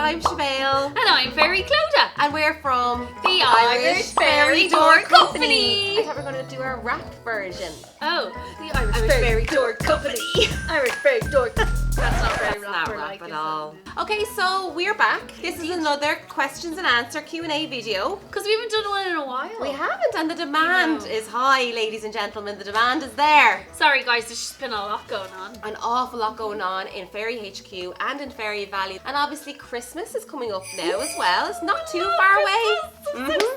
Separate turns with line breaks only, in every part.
I'm Siobhale.
And I'm Fairy Clodagh.
And we're from
the Irish Fairy Door Company.
I thought we were going to do our rap version.
Oh, the Irish Fairy Door Company. Irish Fairy Door Company. That's not very
Not
rapper
rap
like
at
is
all.
it?
Okay, so we're back. This is another questions and answer Q&A video.
Because we haven't done one in a while.
We haven't, and the demand is high, ladies and gentlemen. The demand is there.
Sorry guys, there's just been a lot going on.
An awful lot going on in Fairy HQ and in Fairy Valley. And obviously Christmas is coming up now as well. It's not too far away.
I'm so excited.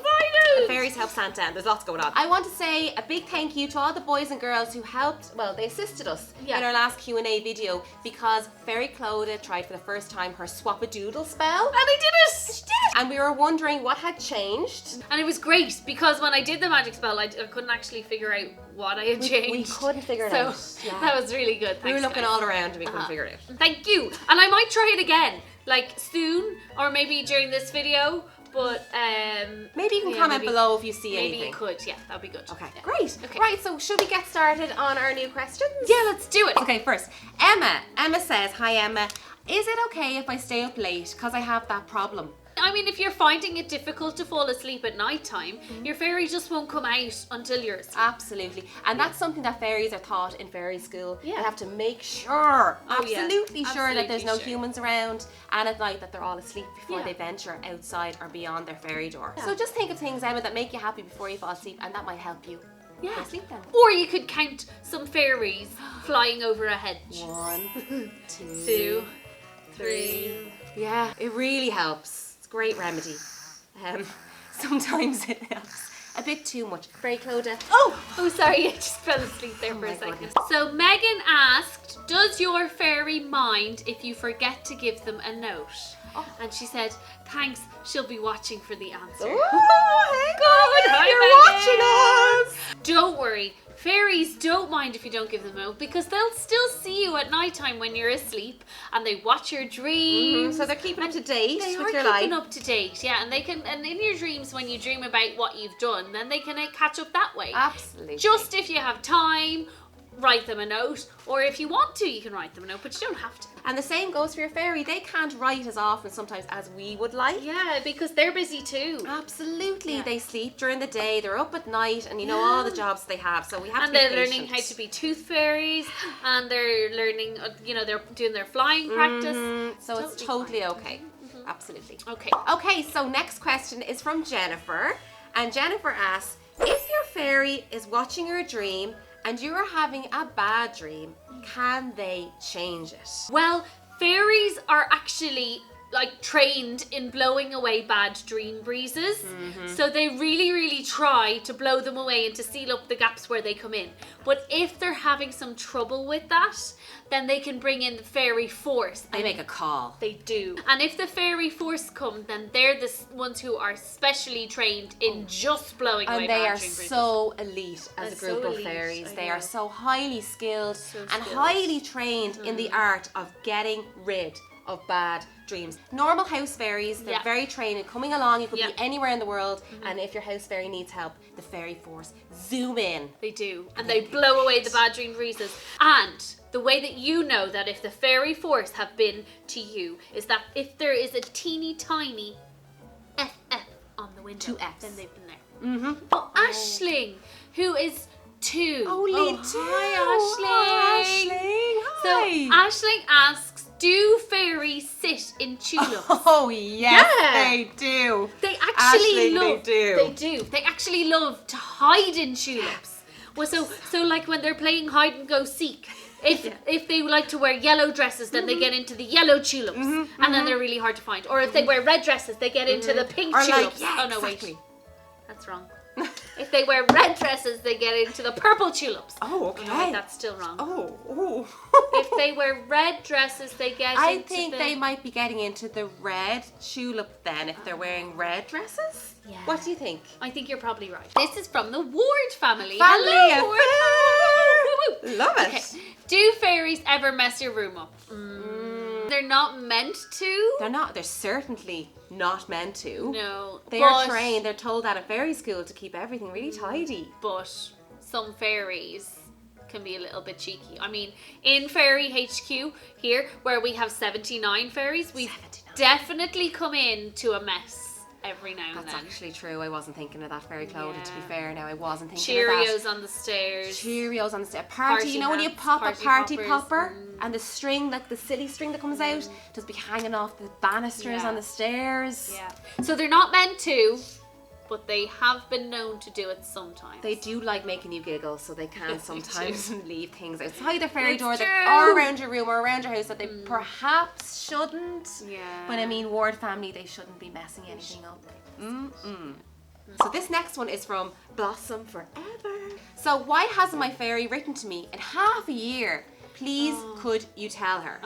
And fairies help Santa, and there's lots going on. I want to say a big thank you to all the boys and girls who helped, well, they assisted us in our last Q&A video, because Fairy Clodagh tried for the first time her swap-a-doodle spell.
And I did it!
She did it! And we were wondering what had changed.
And it was great, because when I did the magic spell, I couldn't actually figure out what I had changed.
We couldn't figure it out. Yeah.
That was really good. Thanks,
We were looking
guys.
all around and we couldn't figure it out.
Thank you. And I might try it again, like soon, or maybe during this video. But
maybe you can comment below if you see
maybe
anything.
you could. Yeah, that'd be good.
Okay,
Yeah.
great.
Okay.
Right, so should we get started on our new questions?
Yeah, let's do it.
Okay, first, Emma. Emma says, hi Emma, is it okay if I stay up late because I have that problem?
I mean, if you're finding it difficult to fall asleep at night time, your fairy just won't come out until you're asleep.
Absolutely. And that's something that fairies are taught in fairy school.
Yeah.
They have to make sure,
Oh, yeah.
absolutely sure that there's no
Absolutely sure.
humans around, and at night that they're all asleep before
Yeah.
they venture outside or beyond their fairy door.
Yeah.
So just think of things, Emma, that make you happy before you fall asleep, and that might help you
Yeah.
fall asleep then.
Or you could count some fairies flying over a hedge.
1, 2,
2, 3.
Yeah, it really helps. It's a great remedy. Sometimes it helps a bit too much. Fairy Clodagh.
Oh, sorry, I just fell asleep there for
my
a second.
goodness.
So Megan asked, does your fairy mind if you forget to give them a note? And she said, thanks, she'll be watching for the answer.
Hey,
Good,
Megan,
hi,
you're watching us.
Don't worry, fairies don't mind if you don't give them a note, because they'll still see you at nighttime when you're asleep, and they watch your dreams.
So they're keeping up to date
They
with
are
your
keeping
life.
up to date, yeah, and they can, and in your dreams when you dream about what you've done, then they can catch up that way.
Absolutely.
Just if you have time, write them a note, or if you want to, you can write them a note, but you don't have to.
And the same goes for your fairy. They can't write as often sometimes as we would like.
Yeah, because they're busy too.
Absolutely.
Yeah.
They sleep during the day, they're up at night, and you know all the jobs they have, so we have
And
to be
they're
patient.
learning how to be tooth fairies, and they're learning, they're doing their flying practice.
So it's totally okay. Absolutely.
Okay.
Okay, so next question is from Jennifer. And Jennifer asks, if your fairy is watching your dream and you are having a bad dream, can they change it?
Well, fairies are actually trained in blowing away bad dream breezes. So they really try to blow them away and to seal up the gaps where they come in. But if they're having some trouble with that, then they can bring in the fairy force.
They make a call.
They do. And if the fairy force come, then they're the ones who are specially trained in just blowing away
And
bad
they are
dream breezes.
so elite as
They're
a group
so
of
elite,
fairies.
I
They
know.
are so highly skilled and
skilled.
highly trained in the art of getting rid of bad dreams. Normal house fairies, they're
Yeah.
very trained in coming along. You could
Yeah.
be anywhere in the world, and if your house fairy needs help, the fairy force zoom in.
They do. And they blow away the bad dream breezes. And the way that you know that if the fairy force have been to you is that if there is a teeny tiny FF on the window,
2 Fs.
then they've been there. Oh, Aisling, who is 2.
Only 2.
Hi, Aisling.
Aisling.
So Aisling asks, do fairies sit in tulips?
Oh yes,
Yeah.
they do.
They actually
Aisling,
love.
they do.
They do. They actually love to hide in tulips. Well, so like when they're playing hide and go seek, if they like to wear yellow dresses, then they get into the yellow tulips, and then they're really hard to find. Or if they wear red dresses, they get into the pink
Or
tulips.
yeah,
Oh no,
exactly.
wait, that's wrong. If they wear red dresses, they get into the purple tulips.
Oh, okay.
No, wait, that's still wrong.
Oh.
If they wear red dresses, they get
I
into
think
the...
they might be getting into the red tulip then if they're wearing red dresses.
Yeah.
What do you think?
I think you're probably right. This is from the Ward family.
Family
Hello, Ward
affair.
family. Woo, woo.
Love it.
Okay. Do fairies ever mess your room up? They're not meant to.
They're not. They're certainly not meant to.
No.
They are trained. They're told at a fairy school to keep everything really tidy.
But some fairies can be a little bit cheeky. I mean, in Fairy HQ here, where we have 79 fairies, we've definitely come into a mess every now and then.
That's actually true. I wasn't thinking of that, Fairy Clodagh, to be fair. Now, I wasn't thinking
Cheerios
of that.
on the stairs.
Cheerios on the stairs. Party, you know when you pop a party popper and the string, like the silly string that comes out, just be hanging off the banisters on the stairs.
Yeah. So they're not meant to, but they have been known to do it sometimes.
They do like making you giggle, so they can sometimes leave things outside their fairy door
true.
or around your room or around your house that they perhaps shouldn't.
Yeah.
But I mean, Ward family, they shouldn't be messing anything up. So this next one is from Blossom Forever. So why hasn't my fairy written to me in half a year? Please, could you tell her?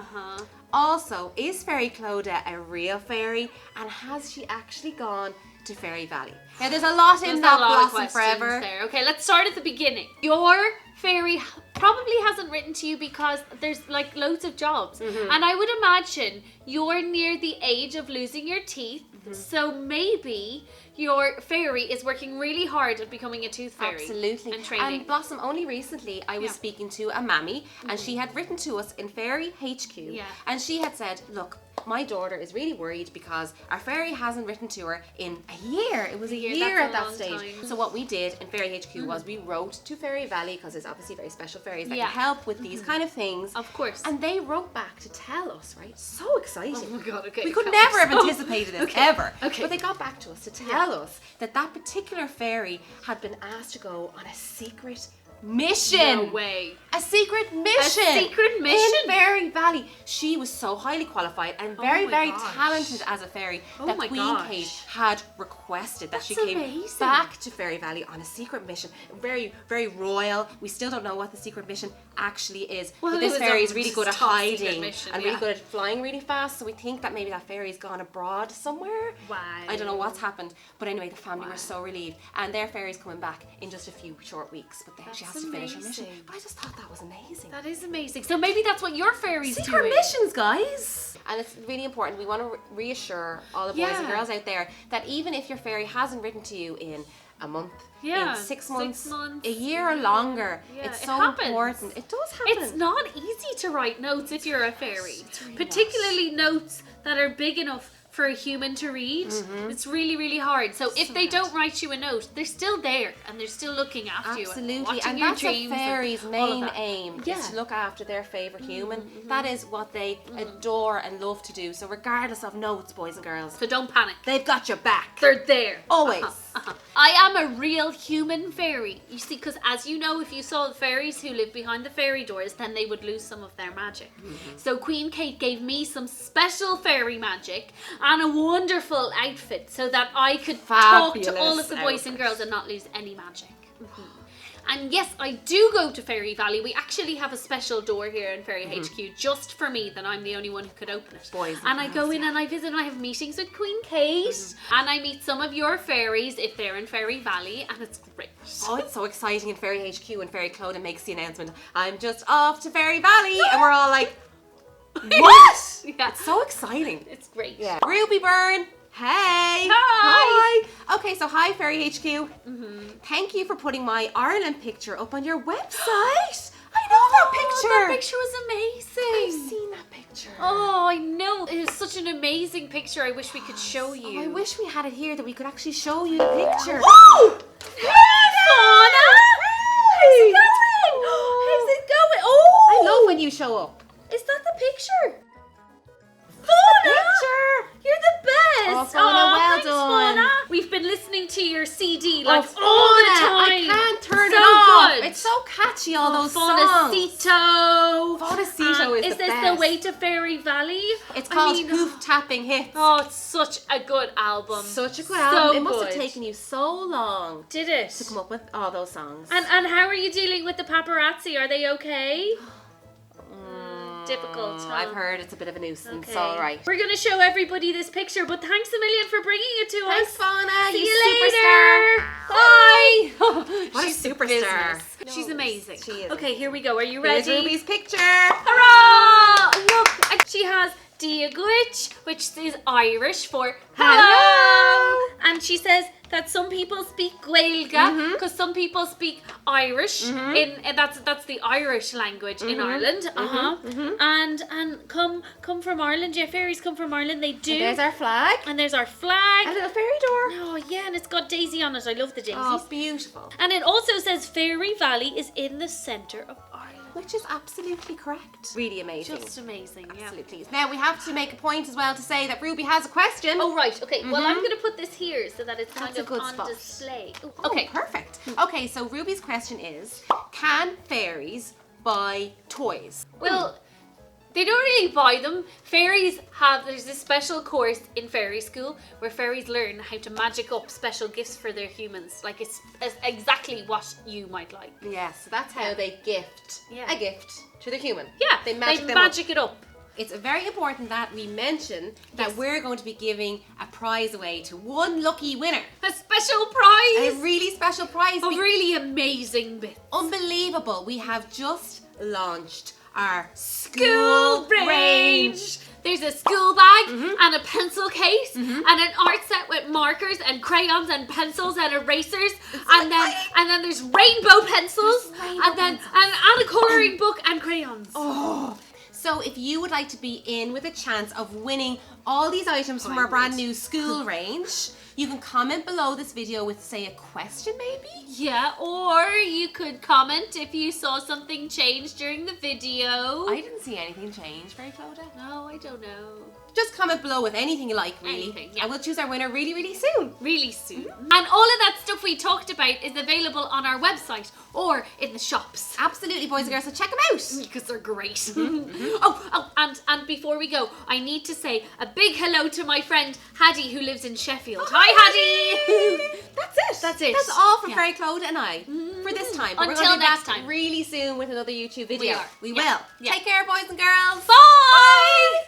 Also, is Fairy Clodagh a real fairy, and has she actually gone to Fairy Valley? Now there's a lot in that Blossom Forever.
There. Okay, let's start at the beginning. Your fairy probably hasn't written to you because there's like loads of jobs, and I would imagine you're near the age of losing your teeth, so maybe your fairy is working really hard at becoming a tooth fairy.
Absolutely.
And training.
And Blossom, only recently I was speaking to a mammy, and she had written to us in Fairy HQ, and she had said, look, my daughter is really worried because our fairy hasn't written to her in a year. It was a year at that stage.
Time.
So what we did in Fairy HQ was we wrote to Fairy Valley, because there's obviously very special fairies that can help with these kind of things.
Of course.
And they wrote back to tell us, right? So exciting.
Oh my God, okay.
We could never have anticipated this, ever.
Okay.
But they got back to us to tell us that that particular fairy had been asked to go on a secret mission.
No way.
A secret mission.
A secret mission?
In Fairy Valley. She was so highly qualified and very, very talented as a fairy that Queen Kate had requested that she came back to Fairy Valley on a secret mission. Very, very royal. We still don't know what the secret mission actually is.
Well,
but this fairy is really good at hiding
mission,
and really good at flying really fast. So we think that maybe that fairy's gone abroad somewhere.
Wow.
I don't know what's happened. But anyway, the family were so relieved. And their fairy's coming back in just a few short weeks. But she has to finish her mission. But I just thought that was amazing.
That is amazing. So maybe that's what your fairy's
Secret
doing.
missions, guys. And it's really important. We want to reassure all the boys and girls out there that even if your fairy hasn't written to you in a month, in 6 months, a year or longer, it's so important. It does happen.
It's not easy to write notes if you're a fairy,
really
particularly notes that are big enough for a human to read. It's really, really hard. So if they don't write you a note, they're still there and they're still looking after you.
Absolutely.
And
that's a
dreams
fairy's main aim,
Yeah.
is to look after their favourite human. That is what they adore and love to do. So regardless of notes, boys and girls,
So don't panic.
they've got your back.
They're there.
Always.
I am a real human fairy. You see, because as you know, if you saw the fairies who live behind the fairy doors, then they would lose some of their magic. So Queen Kate gave me some special fairy magic and a wonderful outfit so that I could talk to all of the boys and girls and not lose any magic. And yes, I do go to Fairy Valley. We actually have a special door here in Fairy HQ just for me, that I'm the only one who could open it.
Boys
and I go in and I visit and I have meetings with Queen Kate. And I meet some of your fairies if they're in Fairy Valley, and it's great.
Oh, it's so exciting in Fairy HQ when Fairy Clodagh makes the announcement, I'm just off to Fairy Valley. And we're all like, what?
Yeah.
It's so exciting.
It's great.
Yeah. Ruby Byrne. Hey!
Hi!
Okay, so hi Fairy HQ. Thank you for putting my Ireland picture up on your website. I know that picture.
That picture was amazing.
I've seen that picture.
Oh, I know. It is such an amazing picture. I wish we could show you.
Oh, I wish we had it here that we could actually show you the picture.
Whoa! Hey, Fauna!
Hey!
How's it going? Oh!
I love when you show up.
Is that the picture? Fauna!
Picture!
You're the best!
Oh, Fauna, well
thanks,
done.
Fauna. We've been listening to your CD like all the
Fauna,
time.
I can't turn
so
it off.
good.
It's so catchy, all those
Faunacito.
Faunacito is
Is
the
this
best.
the way to Fairy Valley?
It's called Hoof Tapping Hits.
Oh, it's such a good album.
Such a good album.
So
It must have
good.
taken you so long
Did it?
to come up with all those songs.
And how are you dealing with the paparazzi? Are they okay? Difficult, huh?
I've heard it's a bit of a nuisance.
Okay.
All right.
We're going to show everybody this picture, but thanks a million for bringing it to
Thanks,
us.
Fauna.
See
you
you
superstar.
later. Bye.
What a
She's
superstar.
business. She's amazing.
She is.
Okay, here we go. Are you
Here's
ready?
Ruby's picture.
Hurrah! Look, and she has Diaguich, which is Irish for
Hello.
hello. And she says that some people speak Gaeilge because some people speak Irish and that's the Irish language in Ireland. And come from Ireland. Yeah, fairies come from Ireland. They do.
And there's our flag.
And there's our flag.
A little fairy door.
Oh yeah, and it's got Daisy on it. I love the daisies.
Oh, beautiful.
And it also says Fairy Valley is in the centre of Ireland.
Which is absolutely correct. Really amazing.
Just amazing, yeah.
Absolutely. Now we have to make a point as well to say that Ruby has a question.
Oh right, okay. Well, I'm going to put this here so that it's
That's
kind
a
of
good
on
spot.
display. Ooh,
Oh,
okay.
perfect. Okay, so Ruby's question is, can fairies buy toys?
Well, they don't really buy them. Fairies there's this special course in fairy school where fairies learn how to magic up special gifts for their humans. Like it's exactly what you might like.
Yes, so that's how they gift a gift to the human.
Yeah,
They magic them
magic it up.
It's very important that we mention that we're going to be giving a prize away to one lucky winner.
A special prize.
A really special prize.
A really amazing bit.
Unbelievable. We have just launched our
School range. There's a school bag and a pencil case and an art set with markers and crayons and pencils and erasers and then there's rainbow pencils and a colouring book and crayons.
Oh. So if you would like to be in with a chance of winning all these items from our brand new school range, you can comment below this video with, say, a question maybe?
Yeah, or you could comment if you saw something change during the video.
I didn't see anything change, very Clodagh.
No, I don't know.
Just comment below with anything you like, really.
Anything, yeah.
And we'll choose our winner really, really soon.
Really soon. And all of that stuff we talked about is available on our website or in the shops.
Absolutely, boys and girls, so check them out.
Because they're great. And before we go, I need to say a big hello to my friend Haddie who lives in Sheffield. Hi Haddie!
That's it.
That's it.
That's all from Fairy Clodagh and I for this time. But
Until
we're going to be
next
back
time.
really soon with another YouTube video.
We are.
We
Yeah.
will.
Yeah.
Take care, boys and girls.
Bye!